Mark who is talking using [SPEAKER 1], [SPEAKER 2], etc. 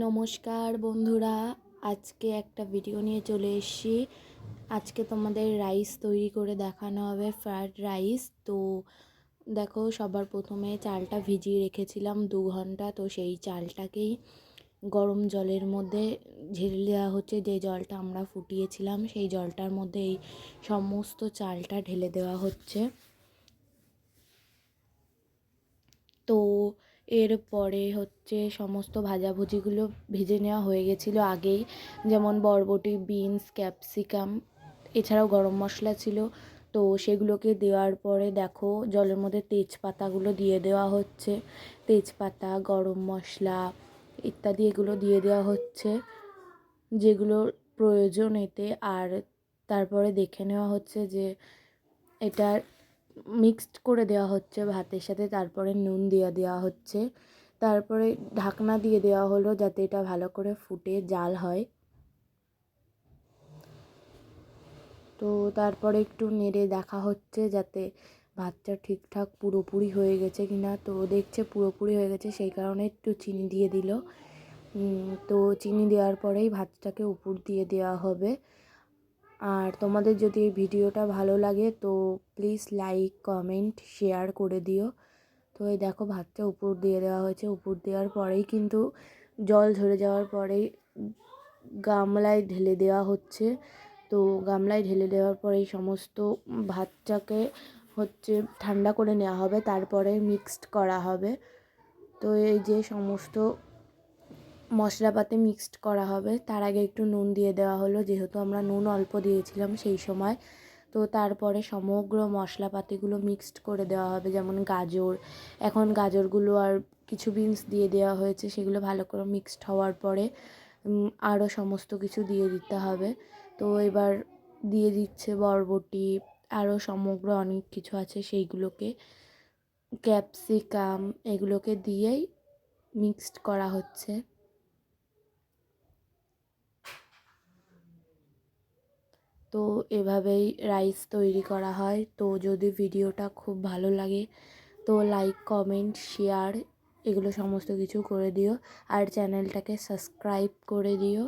[SPEAKER 1] নমস্কার বন্ধুরা, আজকে একটা ভিডিও নিয়ে চলে এসেছি। আজকে তোমাদের রাইস তৈরি করে দেখানো হবে, ফ্রায়েড রাইস। তো দেখো, সবার প্রথমে চালটা ভিজিয়ে রেখেছিলাম 2 ঘন্টা। তো সেই চালটাকেই গরম জলের মধ্যে ঢেলে দেওয়া হচ্ছে। যে জলটা আমরা ফুটিয়েছিলাম সেই জলটার মধ্যে এই সমস্ত চালটা ঢেলে দেওয়া হচ্ছে। তো এরপরে হচ্ছে সমস্ত ভাজাভুজিগুলো ভেজে নেওয়া হয়ে গেছিলো আগেই, যেমন বরবটি, বিনস, ক্যাপসিকাম, এছাড়াও গরম মশলা ছিল। তো সেগুলোকে দেওয়ার পরে দেখো জলের মধ্যে তেজপাতাগুলো দিয়ে দেওয়া হচ্ছে। তেজপাতা, গরম মশলা ইত্যাদি এগুলো দিয়ে দেওয়া হচ্ছে, যেগুলোর প্রয়োজন এতে। আর তারপরে দেখে নেওয়া হচ্ছে যে এটা মিক্সড করে দেওয়া হচ্ছে ভাতের সাথে। তারপরে নুন দিয়ে দেওয়া হচ্ছে। তারপরে ঢাকনা দিয়ে দেওয়া হলো যাতে এটা ভালো করে ফুটে জাল হয়। তো তারপরে একটু নেড়ে দেখা হচ্ছে যাতে ভাতটা ঠিকঠাক পুরোপুরি হয়ে গেছে কিনা। তো দেখছে পুরোপুরি হয়ে গেছে, সেই কারণে একটু চিনি দিয়ে দিল। তো চিনি দেওয়ার পরেই ভাতটাকে উপর দিয়ে দেওয়া হবে। আর তোমাদের যদি এই ভিডিওটা ভালো লাগে তো প্লিজ লাইক, কমেন্ট, শেয়ার করে দিও। তো এই দেখো ভাতটা উপর দিয়ে দেওয়া হয়েছে। উপর দেওয়ার পরেই কিন্তু জল ঝরে যাওয়ার পরেই গামলায় ঢেলে দেওয়া হচ্ছে। তো গামলায় ঢেলে দেওয়ার পরে এই সমস্ত ভাতটাকে হচ্ছে ঠান্ডা করে নেওয়া হবে, তারপরে মিক্সড করা হবে। তো এই যে সমস্ত মশলাপাতি মিক্সড করা হবে, তার আগে একটু নুন দিয়ে দেওয়া হলো, যেহেতু আমরা নুন অল্প দিয়েছিলাম সেই সময়। তো তারপরে সমগ্র মশলাপাতিগুলো মিক্সড করে দেওয়া হবে, যেমন গাজর। এখন গাজরগুলো আর কিছু বিনস দিয়ে দেওয়া হয়েছে, সেগুলো ভালো করে মিক্সড হওয়ার পরে আরও সমস্ত কিছু দিয়ে দিতে হবে। তো এবার দিয়ে দিচ্ছে বরবটি, আরও সমগ্র অনেক কিছু আছে সেইগুলোকে, ক্যাপসিকাম, এগুলোকে দিয়েই মিক্সড করা হচ্ছে। তো এভাবেই রাইস তৈরি করা হয়। তো যদি ভিডিওটা খুব ভালো লাগে তো লাইক, কমেন্ট, শেয়ার এগুলো সমস্ত কিছু করে দিও। আর চ্যানেলটাকে সাবস্ক্রাইব করে দিও।